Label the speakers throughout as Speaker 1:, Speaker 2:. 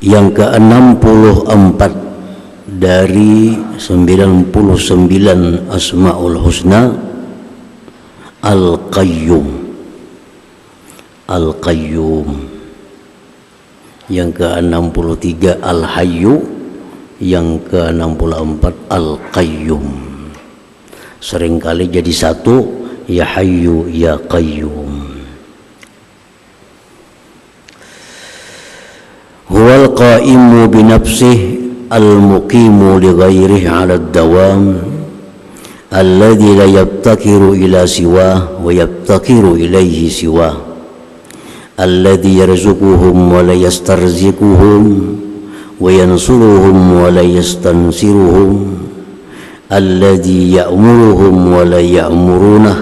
Speaker 1: Yang ke-64 dari 99 Asmaul Husna, Al-Qayyum. Al-Qayyum. Yang ke-63 Al-Hayyu. Yang ke-64 Al-Qayyum. Seringkali jadi satu, ya Hayyu ya Qayyum. Huwal qaimu binafsihi al-muqimu li ghairihi 'ala ad-dawam alladhi la yabtakiru ila siwah wa yabtakiru ilaihi siwah alladhi yarzuquhum wa la yastarziquhum wa yansuruhum wa la yastansiruhum alladhi ya'muruhum wa la ya'murunah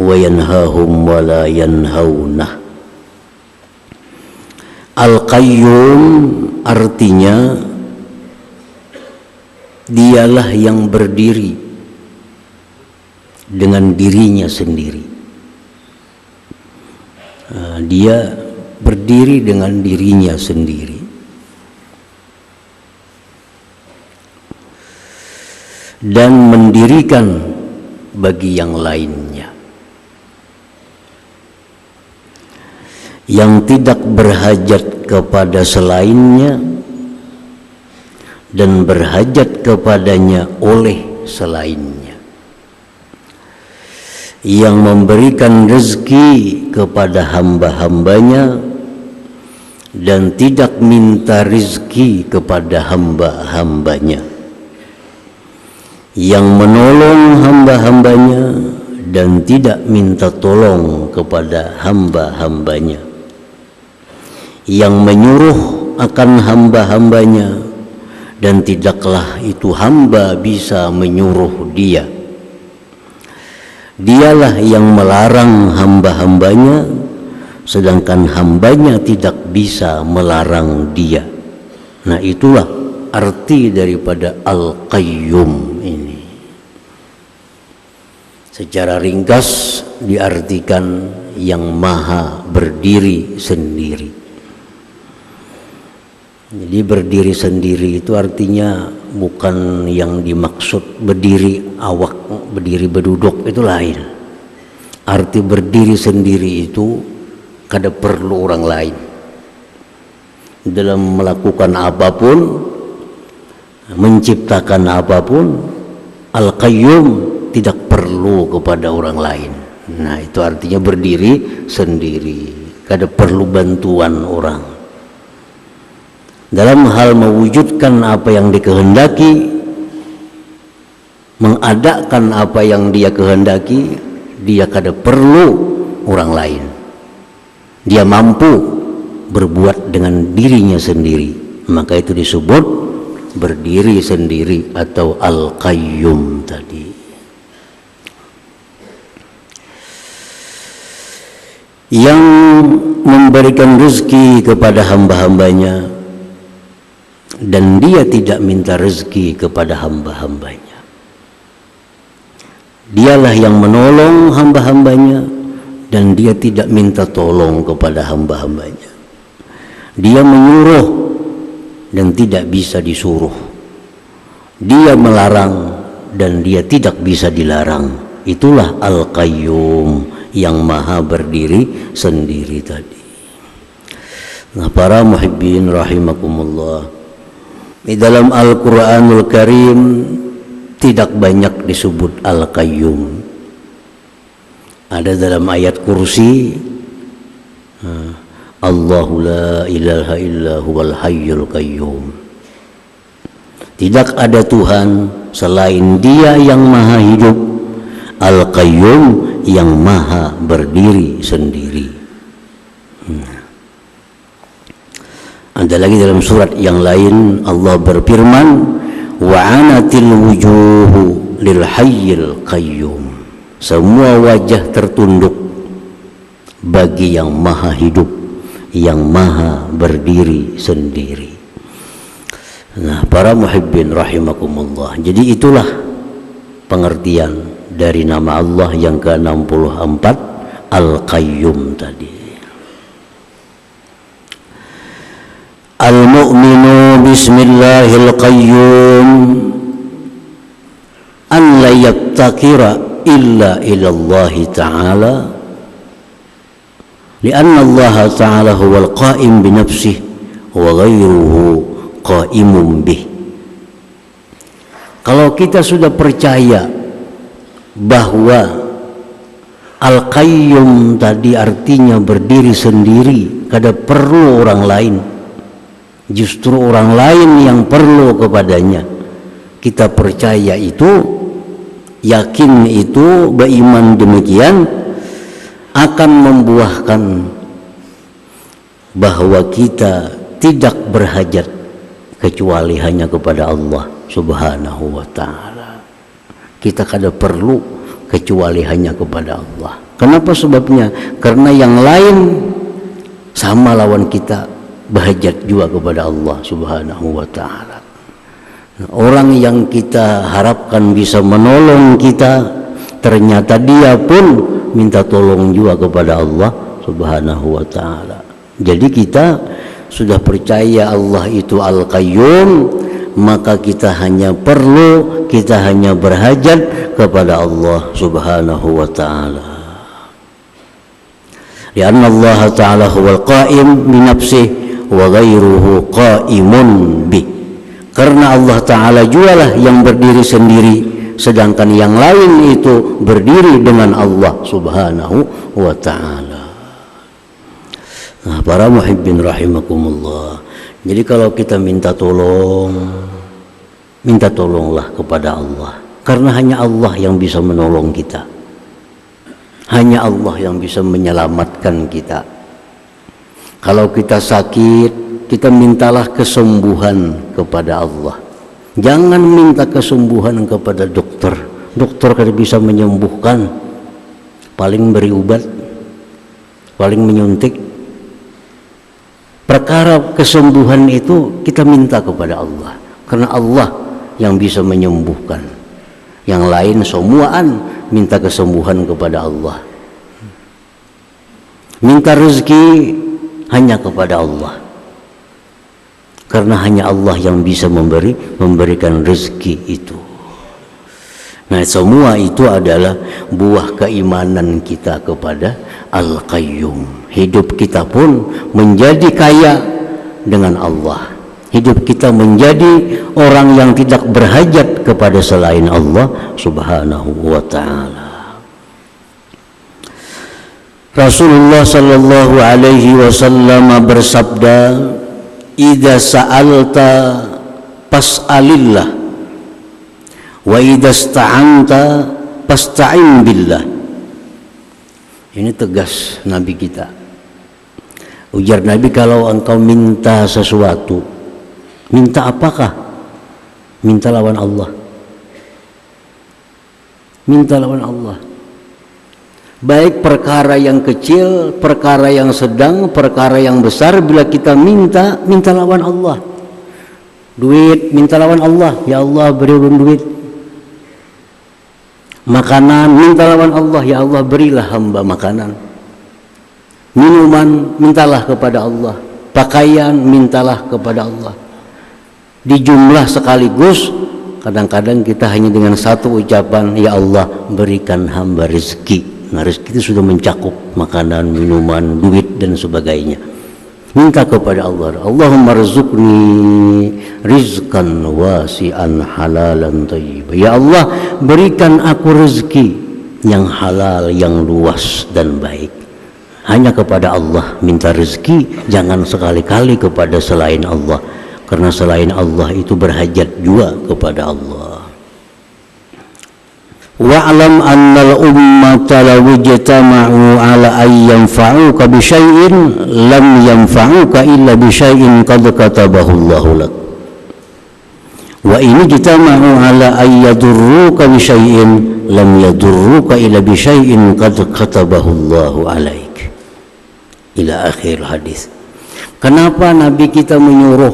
Speaker 1: wa yanhahum wa la yanhaunah. Al-Qayyum artinya dialah yang berdiri dengan dirinya sendiri. Dia berdiri dengan dirinya sendiri. Dan mendirikan bagi yang lainnya. Yang tidak berhajat kepada selainnya dan berhajat kepadanya oleh selainnya, yang memberikan rezeki kepada hamba-hambanya dan tidak minta rezeki kepada hamba-hambanya, yang menolong hamba-hambanya dan tidak minta tolong kepada hamba-hambanya, yang menyuruh akan hamba-hambanya dan tidaklah itu hamba bisa menyuruh dia. Dialah yang melarang hamba-hambanya sedangkan hambanya tidak bisa melarang dia. Nah, itulah arti daripada Al-Qayyum ini. Secara ringkas diartikan yang maha berdiri sendiri. Jadi berdiri sendiri itu artinya bukan yang dimaksud berdiri awak, berdiri berduduk, itu lain. Arti berdiri sendiri itu kada perlu orang lain. Dalam melakukan apapun, menciptakan apapun, Al-Qayyum tidak perlu kepada orang lain. Nah, itu artinya berdiri sendiri, kada perlu bantuan orang. Dalam hal mewujudkan apa yang dikehendaki, mengadakan apa yang dia kehendaki, dia kada perlu orang lain. Dia mampu berbuat dengan dirinya sendiri. Maka itu disebut berdiri sendiri atau Al-Qayyum tadi. Yang memberikan rezeki kepada hamba-hambanya dan dia tidak minta rezeki kepada hamba-hambanya. Dialah yang menolong hamba-hambanya dan dia tidak minta tolong kepada hamba-hambanya. Dia menyuruh dan tidak bisa disuruh. Dia melarang dan dia tidak bisa dilarang. Itulah Al-Qayyum yang maha berdiri sendiri tadi. Nah, para muhibbin rahimakumullah, di dalam Al-Quranul Karim tidak banyak disebut Al-Qayyum. Ada dalam ayat kursi, Allahu la ilaha illa huwal hayyul qayyum. Tidak ada Tuhan selain Dia yang maha hidup, Al-Qayyum yang maha berdiri sendiri. Ada lagi dalam surat yang lain Allah berfirman, wa anatil wujuhu lil hayyil qayyum. Semua wajah tertunduk bagi yang maha hidup, yang maha berdiri sendiri. Nah, para muhibbin rahimakumullah, jadi itulah pengertian dari nama Allah yang ke-64 Al-Qayyum tadi. al-mu'minu bismillahil qayyum an la yabtakira illa ilallahi ta'ala lianna Allah ta'ala huwal qa'im binafsih wa ghairuhu qa'imun bih. Kalau kita sudah percaya bahwa Al-Qayyum tadi artinya berdiri sendiri, kada perlu orang lain, justru orang lain yang perlu kepadanya, kita percaya itu, yakin itu, beriman demikian, akan membuahkan bahwa kita tidak berhajat kecuali hanya kepada Allah Subhanahu wa ta'ala. Kita kada perlu kecuali hanya kepada Allah. Kenapa sebabnya? Karena yang lain sama lawan kita, berhajat juga kepada Allah Subhanahu wa ta'ala. Orang yang kita harapkan bisa menolong kita, ternyata dia pun minta tolong juga kepada Allah Subhanahu wa ta'ala. Jadi kita sudah percaya Allah itu Al-Qayyum, maka kita hanya perlu, kita hanya berhajat kepada Allah Subhanahu wa ta'ala. Lianna Allah ta'ala huwal qa'im bi nafsih wa ghairuhu qa'imun bih. Karena Allah ta'ala jualah yang berdiri sendiri, sedangkan yang lain itu berdiri dengan Allah Subhanahu wa ta'ala. Nah, para muhibbin rahimakumullah, jadi kalau kita minta tolong, minta tolonglah kepada Allah, karena hanya Allah yang bisa menolong kita, hanya Allah yang bisa menyelamatkan kita. Kalau kita sakit, kita mintalah kesembuhan kepada Allah. Jangan minta kesembuhan kepada dokter. Dokter kada bisa menyembuhkan, paling beri obat, paling menyuntik. Perkara kesembuhan itu kita minta kepada Allah, karena Allah yang bisa menyembuhkan. Yang lain semuaan minta kesembuhan kepada Allah. Minta rezeki hanya kepada Allah, karena hanya Allah yang bisa memberikan rezeki itu. Nah, semua itu adalah buah keimanan kita kepada Al-Qayyum. Hidup kita pun menjadi kaya dengan Allah. Hidup kita menjadi orang yang tidak berhajat kepada selain Allah Subhanahu wa ta'ala. Rasulullah sallallahu alaihi wasallam bersabda, "Idza sa'alta fas'alillah wa idza ista'anta fasta'in billah." Ini tegas Nabi kita. Ujar Nabi, kalau engkau minta sesuatu, minta apakah? Minta lawan Allah. Minta lawan Allah. Baik perkara yang kecil, perkara yang sedang, perkara yang besar, bila kita minta, minta lawan Allah. Duit, minta lawan Allah. Ya Allah, beri duit. Makanan, minta lawan Allah. Ya Allah, berilah hamba makanan. Minuman, mintalah kepada Allah. Pakaian, mintalah kepada Allah. Di jumlah sekaligus, kadang-kadang kita hanya dengan satu ucapan, ya Allah, berikan hamba rezeki. Nah, rezeki itu sudah mencakup makanan, minuman, duit, dan sebagainya. Minta kepada Allah, Allahumma rizqni rizqan wasi'an halalan thayyibah. Ya Allah, berikan aku rezeki yang halal, yang luas dan baik. Hanya kepada Allah minta rezeki, jangan sekali-kali kepada selain Allah, karena selain Allah itu berhajat juga kepada Allah. Wa'lam annal ummata law ijtama'u ala ay yanfa'uka bi syai'in lam yanfa'uka illa bi syai'in qad katabahu Allahu lak. Wa in ijtama'u ala ay yadurruka bi syai'in lam yadurruka illa bi syai'in qad katabahu Allahu alaik. Ila akhir hadis. Kenapa Nabi kita menyuruh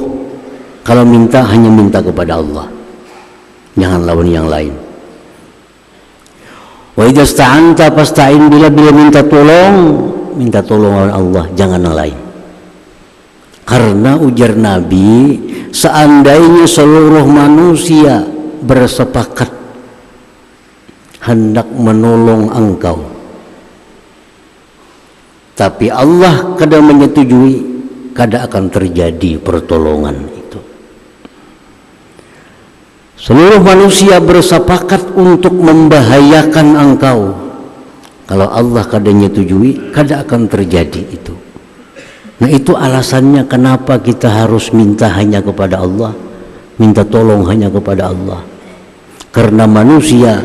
Speaker 1: kalau minta hanya minta kepada Allah, jangan lawan yang lain. Wa idza sta'anta fasta'in billah, bila minta tolong lawan Allah, jangan yang lain. Karena ujar Nabi, seandainya seluruh manusia bersepakat hendak menolong engkau, tapi Allah kada menyetujui, kada akan terjadi pertolongan itu. Seluruh manusia bersepakat untuk membahayakan engkau, kalau Allah kada menyetujui, kada akan terjadi itu. Nah, itu alasannya kenapa kita harus minta hanya kepada Allah, minta tolong hanya kepada Allah. Karena manusia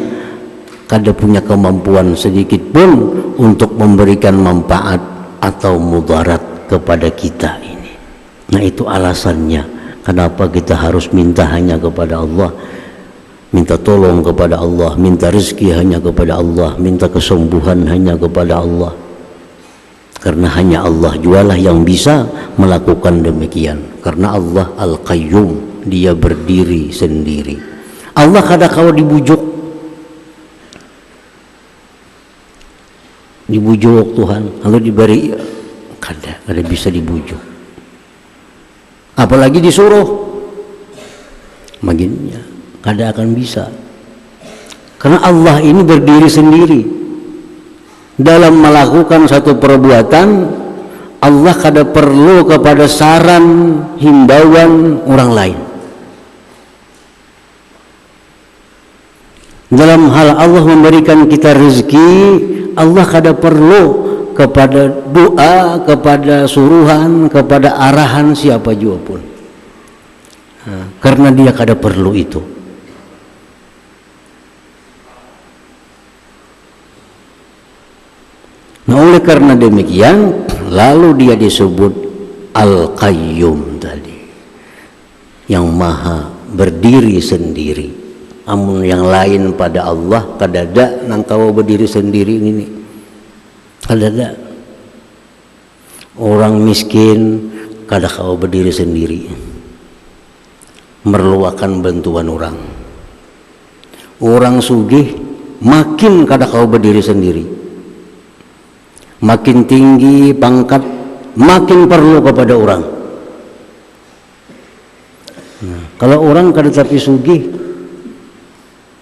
Speaker 1: kada punya kemampuan sedikit pun untuk memberikan manfaat atau mudarat kepada kita ini. Nah, itu alasannya kenapa kita harus minta hanya kepada Allah, minta tolong kepada Allah, minta rezeki hanya kepada Allah, minta kesembuhan hanya kepada Allah. Karena hanya Allah jualah yang bisa melakukan demikian. Karena Allah Al-Qayyum, dia berdiri sendiri. Allah kada kau dibujuk Tuhan, lalu diberi, kada bisa dibujuk, apalagi disuruh, maginnya kada akan bisa. Karena Allah ini berdiri sendiri. Dalam melakukan satu perbuatan, Allah kada perlu kepada saran, himbauan orang lain. Dalam hal Allah memberikan kita rezeki, Allah kada perlu kepada doa, kepada suruhan, kepada arahan siapa juga pun. Karena dia kada perlu itu. Nah, oleh karena demikian, lalu dia disebut Al-Qayyum tadi, yang maha berdiri sendiri. Amun yang lain pada Allah kadada nang kau berdiri sendiri ini, kadada. Orang miskin kada kau berdiri sendiri, merluakan bantuan orang. Orang sugih makin kada kau berdiri sendiri, makin tinggi pangkat makin perlu kepada orang. Nah, kalau orang kada tapi sugih,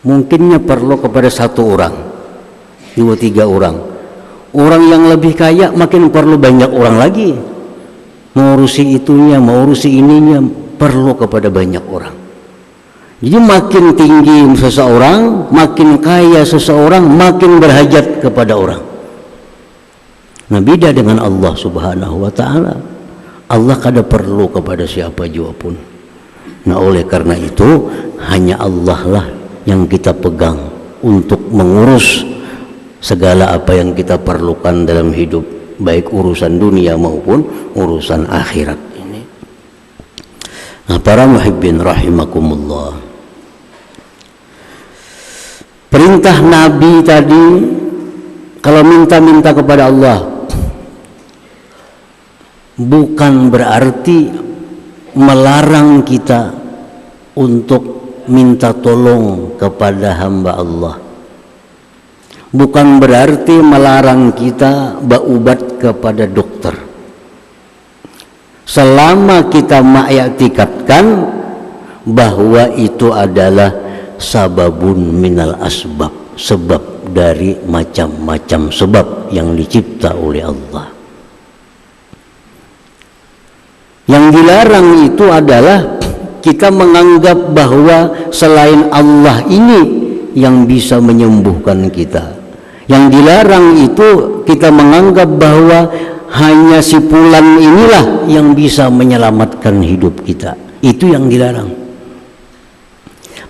Speaker 1: mungkinnya perlu kepada satu orang, 2-3 orang. Orang yang lebih kaya makin perlu banyak orang lagi, mengurusi itunya, mengurusi ininya, perlu kepada banyak orang. Jadi makin tinggi seseorang, makin kaya seseorang, makin berhajat kepada orang. Nah, beda dengan Allah Subhanahu wa ta'ala. Allah kada perlu kepada siapa juga pun. Nah, oleh karena itu hanya Allah lah yang kita pegang untuk mengurus segala apa yang kita perlukan dalam hidup, baik urusan dunia maupun urusan akhirat ini. Nah, para muhibbin rahimakumullah, perintah Nabi tadi kalau minta-minta kepada Allah bukan berarti melarang kita untuk minta tolong kepada hamba Allah, bukan berarti melarang kita berubat kepada dokter, selama kita mengiktikadkan bahwa itu adalah sababun minal asbab, sebab dari macam-macam sebab yang dicipta oleh Allah. Yang dilarang itu adalah kita menganggap bahwa selain Allah ini yang bisa menyembuhkan kita. Yang dilarang itu kita menganggap bahwa hanya si fulan inilah yang bisa menyelamatkan hidup kita. Itu yang dilarang.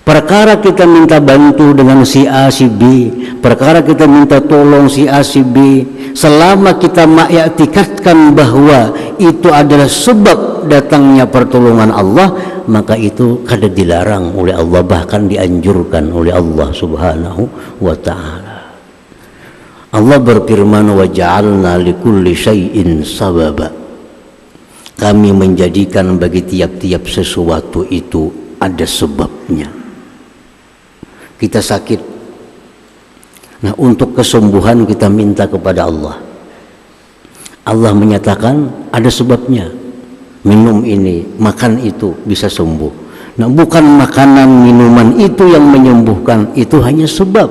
Speaker 1: Perkara kita minta bantu dengan si A, si B, perkara kita minta tolong si A, si B, selama kita mengiktikadkan bahwa itu adalah sebab datangnya pertolongan Allah, maka itu kada dilarang oleh Allah, bahkan dianjurkan oleh Allah Subhanahu wa ta'ala. Allah berfirman, wa ja'alna likulli syai'in sababa. Kami menjadikan bagi tiap-tiap sesuatu itu ada sebabnya. Kita sakit, nah untuk kesembuhan kita minta kepada Allah. Allah menyatakan ada sebabnya. minum ini, makan itu bisa sembuh. Nah, bukan makanan minuman itu yang menyembuhkan, itu hanya sebab.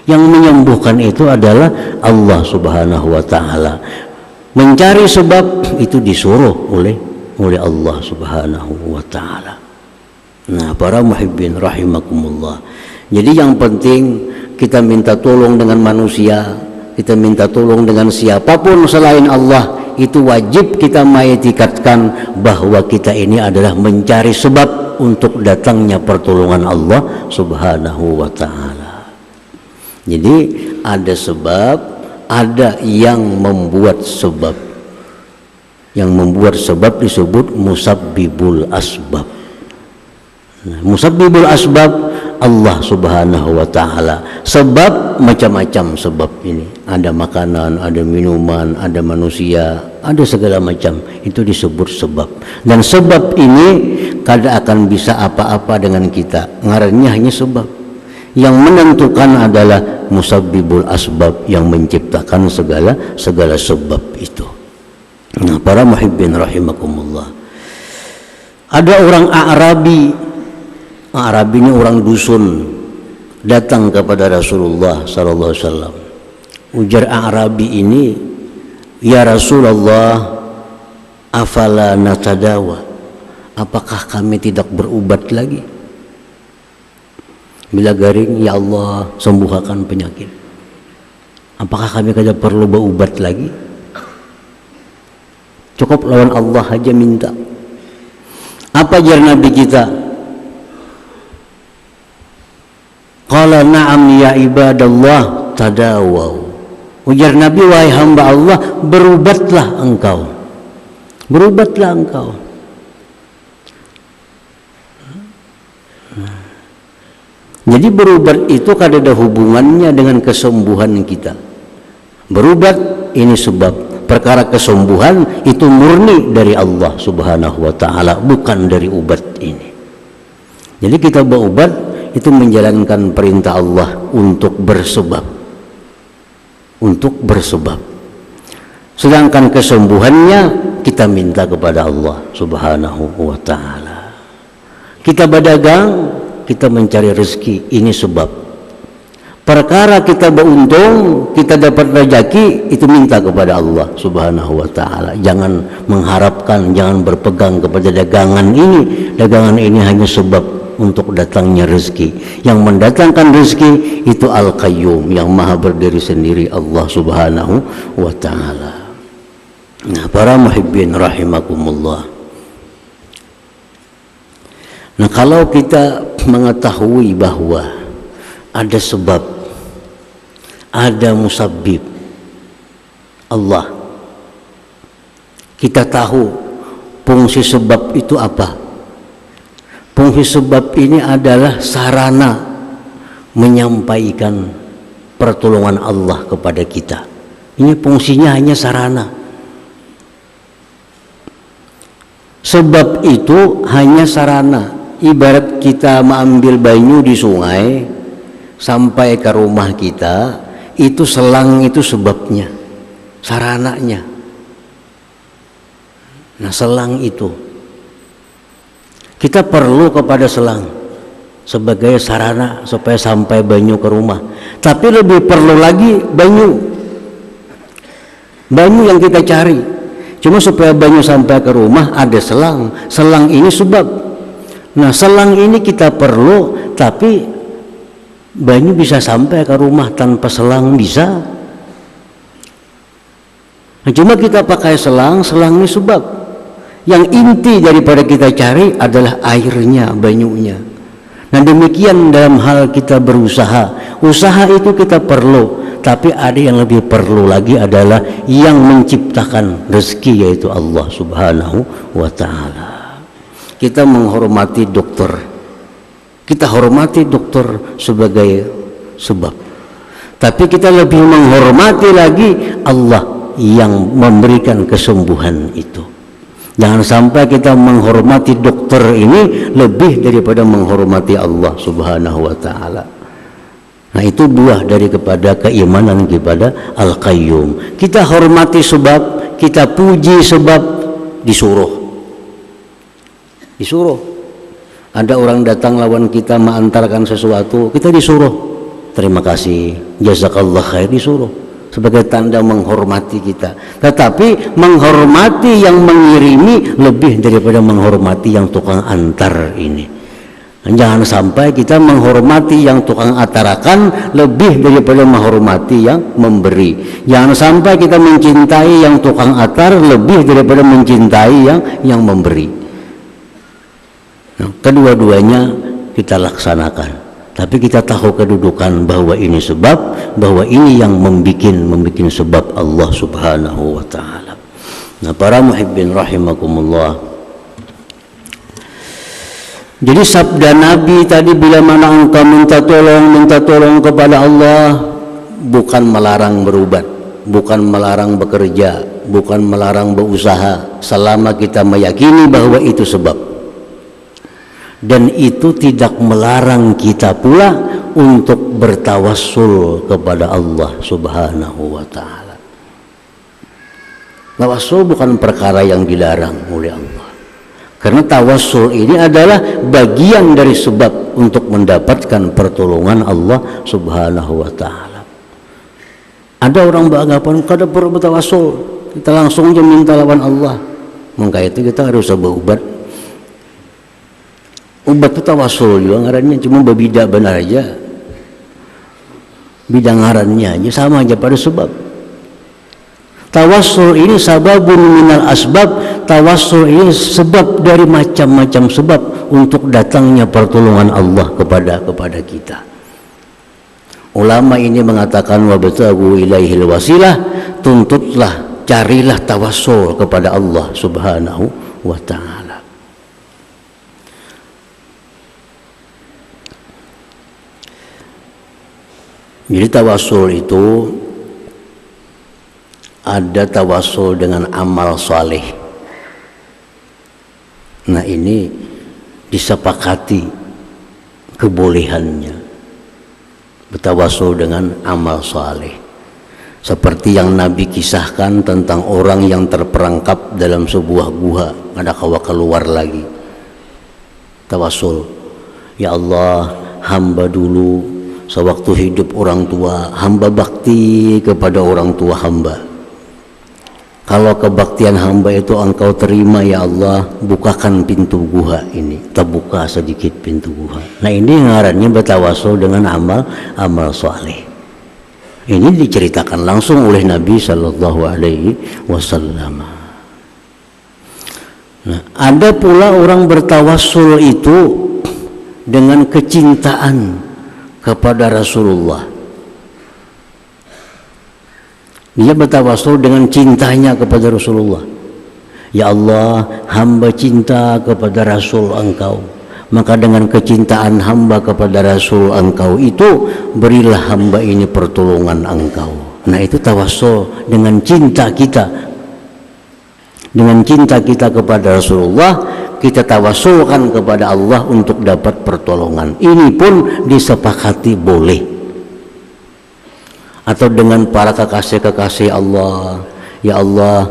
Speaker 1: Yang menyembuhkan itu adalah Allah Subhanahu wa taala. Mencari sebab itu disuruh oleh Allah Subhanahu wa taala. Nah, para muhibbin rahimakumullah. Jadi yang penting kita minta tolong dengan manusia, kita minta tolong dengan siapapun selain Allah, itu wajib kita mengiktikadkan bahwa kita ini adalah mencari sebab untuk datangnya pertolongan Allah Subhanahu wa taala. Jadi ada sebab, ada yang membuat sebab. Yang membuat sebab disebut musabbibul asbab. Nah, musabbibul asbab Allah Subhanahu wa taala. Sebab macam-macam sebab ini. Ada makanan, ada minuman, ada manusia, ada segala macam. Itu disebut sebab. Dan sebab ini kada akan bisa apa-apa dengan kita. Ngarannya hanya sebab. Yang menentukan adalah musabbibul asbab, yang menciptakan segala sebab itu. Nah, para muhibbin rahimakumullah. Ada orang Arabi ini orang dusun, datang kepada Rasulullah sallallahu alaihi wasallam. Ujar Arabi ini, "Ya Rasulullah, afala natadawa? Apakah kami tidak berobat lagi? Bila garing, ya Allah, sembuhkan penyakit. Apakah kami tidak perlu berobat lagi? Cukup lawan Allah aja minta." Apa jar Nabi kita? Qala na'am ya ibadallah tadawaw. Ujar Nabi, wahai hamba Allah, berobatlah engkau. Berobatlah engkau. Jadi berobat itu kada ada hubungannya dengan kesembuhan kita. Berobat ini sebab. Perkara kesembuhan itu murni dari Allah Subhanahu wa taala, bukan dari obat ini. Jadi kita berobat itu menjalankan perintah Allah untuk bersebab. Untuk bersebab. Sedangkan kesembuhannya kita minta kepada Allah Subhanahu wa taala. Kita berdagang, kita mencari rezeki, ini sebab. Perkara kita beruntung, kita dapat rezeki, itu minta kepada Allah Subhanahu wa taala. Jangan mengharapkan, jangan berpegang kepada dagangan ini. Dagangan ini hanya sebab untuk datangnya rezeki. Yang mendatangkan rezeki itu Al-Qayyum, yang maha berdiri sendiri, Allah Subhanahu wa taala. Nah, para muhibbin rahimakumullah. Nah, kalau kita mengetahui bahwa ada sebab, ada musabbib Allah, kita tahu fungsi sebab itu apa. Fungsi sebab ini adalah sarana menyampaikan pertolongan Allah kepada kita. Ini fungsinya hanya sarana. Sebab itu hanya sarana. Ibarat kita mengambil banyu di sungai sampai ke rumah kita, itu selang itu sebabnya, sarananya. Nah, selang itu kita perlu kepada selang sebagai sarana supaya sampai banyu ke rumah. Tapi lebih perlu lagi banyu yang kita cari. Cuma supaya banyu sampai ke rumah ada selang. Selang ini sebab. Nah, selang ini kita perlu, tapi banyu bisa sampai ke rumah tanpa selang, bisa. Nah, cuma kita pakai selang ini sebab. Yang inti daripada kita cari adalah airnya, banyunya. Nah, demikian dalam hal kita berusaha. Usaha itu kita perlu, tapi ada yang lebih perlu lagi adalah yang menciptakan rezeki, yaitu Allah Subhanahu wa taala. Kita menghormati dokter. Kita hormati dokter sebagai sebab. Tapi kita lebih menghormati lagi Allah yang memberikan kesembuhan itu. Jangan sampai kita menghormati dokter ini lebih daripada menghormati Allah Subhanahu wa taala. Nah, itu buah dari kepada keimanan kepada Al-Qayyum. Kita hormati sebab, kita puji sebab, disuruh Disuruh. Ada orang datang lawan kita mengantarkan sesuatu, kita disuruh. Terima kasih, jazakallah khair, disuruh sebagai tanda menghormati kita. Tetapi menghormati yang mengirimi lebih daripada menghormati yang tukang antar ini. Jangan sampai kita menghormati yang tukang atarakan lebih daripada menghormati yang memberi. Jangan sampai kita mencintai yang tukang atar lebih daripada mencintai yang memberi. Nah, kedua-duanya kita laksanakan. Tapi kita tahu kedudukan bahwa ini sebab, bahwa ini yang membuat sebab Allah Subhanahu wa taala. Nah, para muhibbin rahimakumullah. Jadi sabda Nabi tadi, bila mana engkau minta tolong kepada Allah, bukan melarang berubat, bukan melarang bekerja, bukan melarang berusaha, selama kita meyakini bahwa itu sebab. Dan itu tidak melarang kita pula untuk bertawassul kepada Allah Subhanahu wa taala. Tawassul bukan perkara yang dilarang oleh Allah. Karena tawassul ini adalah bagian dari sebab untuk mendapatkan pertolongan Allah Subhanahu wa taala. Ada orang beranggapan kada perlu bertawassul, kita langsung aja minta lawan Allah. Maka itu kita harus berubat. Ubat itu tawassul juga ngarannya, cuma berbeda benar aja. Bidang ngarannya aja sama aja pada sebab. Tawassul ini sababun minal asbab. Tawassul ini sebab dari macam-macam sebab untuk datangnya pertolongan Allah kepada kita. Ulama ini mengatakan wabtaghu ilaihil wasilah, tuntutlah, carilah tawassul kepada Allah Subhanahu wa taala. Jadi tawassul itu ada tawassul dengan amal saleh. Nah, ini disepakati kebolehannya bertawassul dengan amal saleh. Seperti yang Nabi kisahkan tentang orang yang terperangkap dalam sebuah gua, ada kawa keluar lagi. Tawassul, ya Allah, hamba dulu sewaktu hidup orang tua, hamba bakti kepada orang tua hamba. Kalau kebaktian hamba itu engkau terima ya Allah, bukakan pintu gua ini. Terbuka sedikit pintu gua. Nah, ini ngarannya bertawassul dengan amal saleh. Ini diceritakan langsung oleh Nabi Sallallahu Alaihi Wasallam. Nah, ada pula orang bertawassul itu dengan kecintaan kepada Rasulullah. Dia bertawassul dengan cintanya kepada Rasulullah. Ya Allah, hamba cinta kepada Rasul engkau, maka dengan kecintaan hamba kepada Rasul engkau itu, berilah hamba ini pertolongan engkau. Nah, itu tawassul dengan cinta kita. Dengan cinta kita kepada Rasulullah, kita tawassulkan kepada Allah untuk dapat pertolongan. Ini pun disepakati boleh. Atau dengan para kekasih-kekasih Allah, ya Allah,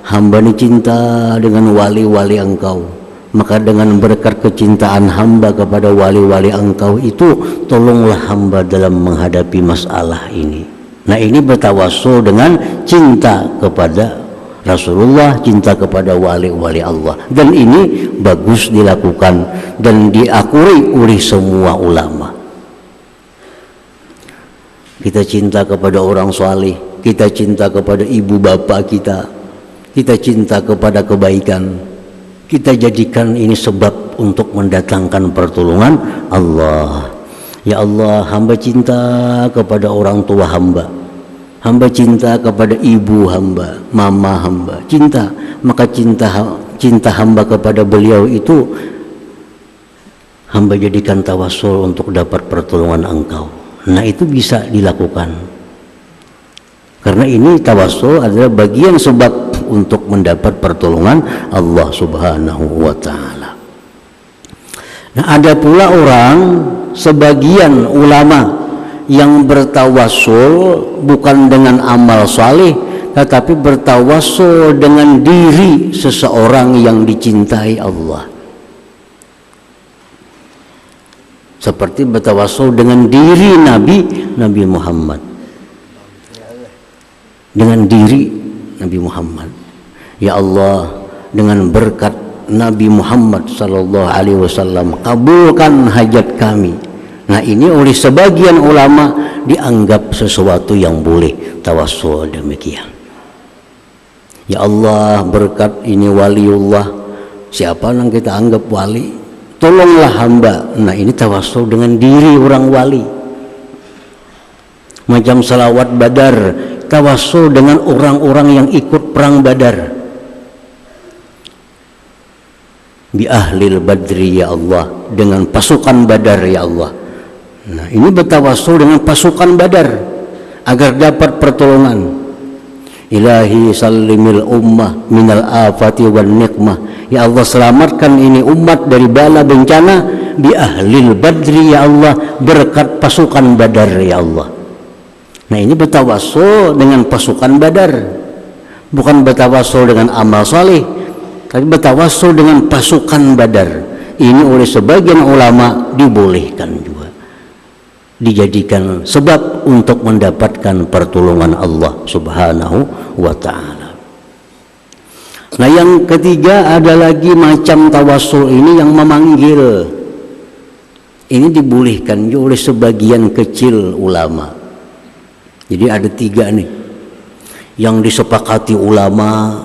Speaker 1: hamba ini cinta dengan wali-wali engkau, maka dengan berkat kecintaan hamba kepada wali-wali engkau itu, tolonglah hamba dalam menghadapi masalah ini. Nah, ini bertawassul dengan cinta kepada Rasulullah, cinta kepada wali-wali Allah. Dan ini bagus dilakukan dan diakui oleh semua ulama. Kita cinta kepada orang saleh, kita cinta kepada ibu bapak kita cinta kepada kebaikan, kita jadikan ini sebab untuk mendatangkan pertolongan Allah. Ya Allah, hamba cinta kepada orang tua hamba, hamba cinta kepada ibu hamba, mama hamba, cinta, maka cinta hamba kepada beliau itu hamba jadikan tawassul untuk dapat pertolongan engkau. Nah, itu bisa dilakukan. Karena ini tawassul adalah bagian sebab untuk mendapat pertolongan Allah Subhanahu wa taala. Nah, ada pula orang, sebagian ulama yang bertawassul bukan dengan amal saleh, tetapi bertawassul dengan diri seseorang yang dicintai Allah. seperti bertawassul dengan diri Nabi Muhammad, dengan diri Nabi Muhammad. Ya Allah, dengan berkat Nabi Muhammad sallallahu alaihi wasallam, kabulkan hajat kami. Nah, ini oleh sebagian ulama dianggap sesuatu yang boleh tawassul demikian. Ya Allah, berkat ini waliullah, siapa yang kita anggap wali, tolonglah hamba. Nah, ini tawassul dengan diri orang wali. Macam salawat Badar, tawassul dengan orang-orang yang ikut perang Badar. Bi ahlil badri ya Allah, dengan pasukan Badar ya Allah. Nah, ini bertawassul dengan pasukan Badar agar dapat pertolongan. Ilahi sallimil ummah minal afati wan nikmah. Ya Allah, selamatkan ini umat dari bala bencana bi ahlil badri ya Allah, berkat pasukan Badar ya Allah. Nah, ini bertawassul dengan pasukan Badar, bukan bertawassul dengan amal saleh, tapi bertawassul dengan pasukan Badar. Ini oleh sebagian ulama dibolehkan juga, dijadikan sebab untuk mendapatkan pertolongan Allah Subhanahu wa ta'ala. Nah, yang ketiga ada lagi macam tawassul ini yang memanggil. Ini dibolehkan juga oleh sebagian kecil ulama. Jadi ada tiga nih yang disepakati ulama: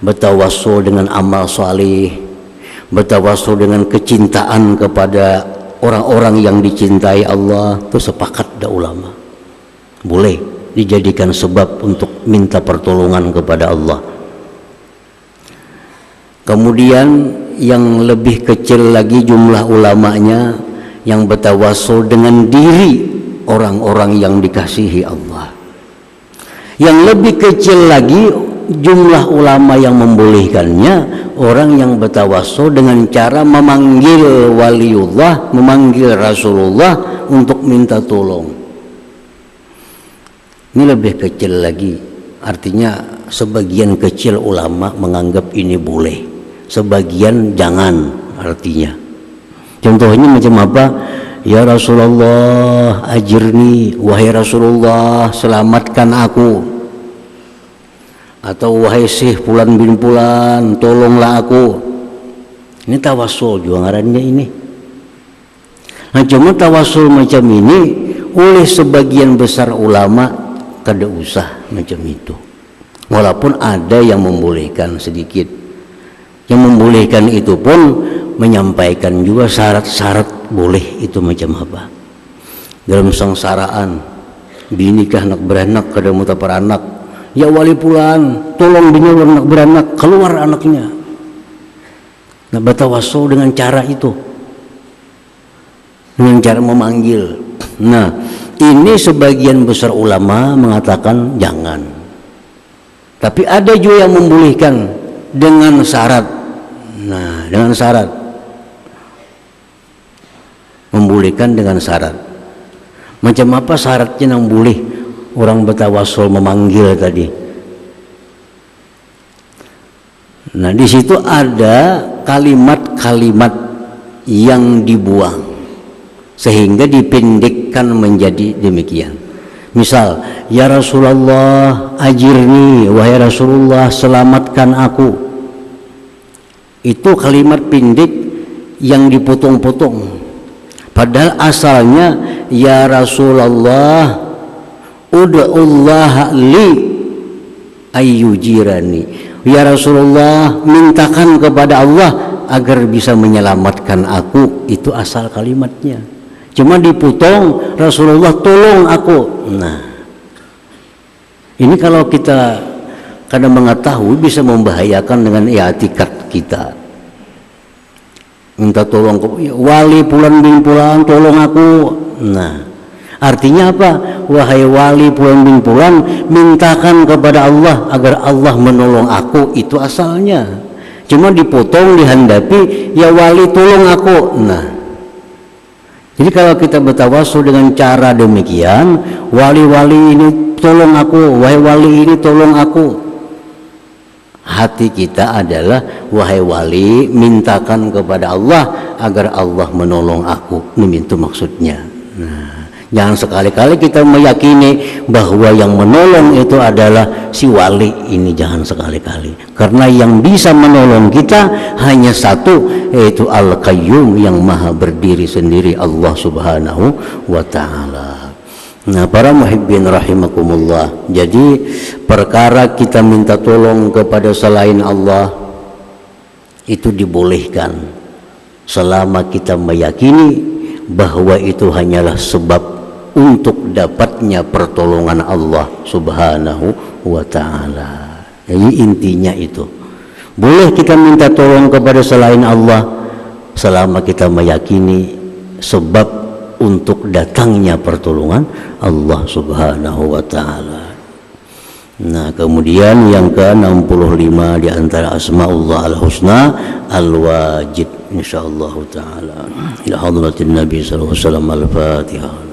Speaker 1: bertawassul dengan amal saleh, bertawassul dengan kecintaan kepada orang-orang yang dicintai Allah. Itu sepakat dah ulama, boleh dijadikan sebab untuk minta pertolongan kepada Allah. Kemudian yang lebih kecil lagi jumlah ulamanya, yang bertawassul dengan diri orang-orang yang dikasihi Allah. Yang lebih kecil lagi jumlah ulama yang membolehkannya, orang yang bertawassul dengan cara memanggil waliullah, memanggil Rasulullah untuk minta tolong. Ini lebih kecil lagi, artinya sebagian kecil ulama menganggap ini boleh, sebagian jangan. Artinya contohnya macam apa? Ya Rasulullah ajirni, wahai Rasulullah selamatkan aku. Atau wahai Syekh Fulan bin Fulan, tolonglah aku. Ini tawassul juga ngarannya ini. Nah, cuma tawassul macam ini oleh sebagian besar ulama kada usah macam itu. Walaupun ada yang membolehkan sedikit. Yang membolehkan itu pun menyampaikan juga syarat-syarat boleh itu macam apa. Dalam sengsaraan, binikah nak beranak kada muta peranak, ya wali pulan, tolong bini nak beranak, keluar anaknya. Nah, bertawassul dengan cara itu, dengan cara memanggil. Nah, ini sebagian besar ulama mengatakan jangan. Tapi ada juga yang membolehkan dengan syarat. Nah, dengan syarat, membolehkan dengan syarat. Macam apa syaratnya yang boleh orang bertawassul memanggil tadi? Nah, di situ ada kalimat-kalimat yang dibuang sehingga dipendekkan menjadi demikian. Misal, ya Rasulullah ajirni, wahai Rasulullah selamatkan aku. Itu kalimat pendek yang dipotong-potong, padahal asalnya ya Rasulullah ud'ullah li ayyujirani, ya Rasulullah mintakan kepada Allah agar bisa menyelamatkan aku. Itu asal kalimatnya, cuma dipotong Rasulullah tolong aku. Nah, ini kalau kita kadang mengetahui bisa membahayakan dengan i'tikad kita. Minta tolong ke wali Fulan bin Fulan, tolong aku. Nah, artinya apa? Wahai wali Fulan bin Fulan, mintakan kepada Allah agar Allah menolong aku. Itu asalnya, cuma dipotong, dihandapi, ya wali tolong aku. Nah, jadi kalau kita bertawassul dengan cara demikian, wali-wali ini tolong aku, wahai wali ini tolong aku, hati kita adalah, wahai wali, mintakan kepada Allah agar Allah menolong aku. Ini itu maksudnya. Nah, jangan sekali-kali kita meyakini bahwa yang menolong itu adalah si wali ini, jangan sekali-kali. Karena yang bisa menolong kita hanya satu, yaitu Al-Qayyum, yang maha berdiri sendiri, Allah Subhanahu wa ta'ala. Nah, para muhibbin rahimakumullah, jadi perkara kita minta tolong kepada selain Allah itu dibolehkan selama kita meyakini bahwa itu hanyalah sebab untuk dapatnya pertolongan Allah Subhanahu wa ta'ala. Jadi intinya itu, boleh kita minta tolong kepada selain Allah selama kita meyakini sebab untuk datangnya pertolongan Allah Subhanahu wa ta'ala. Nah, kemudian yang ke-65 di antara asmaullah al-husna al-wajid, insyaallah taala. Ila hadratin Nabi sallallahu alaihi wasallam, al-Fatihah.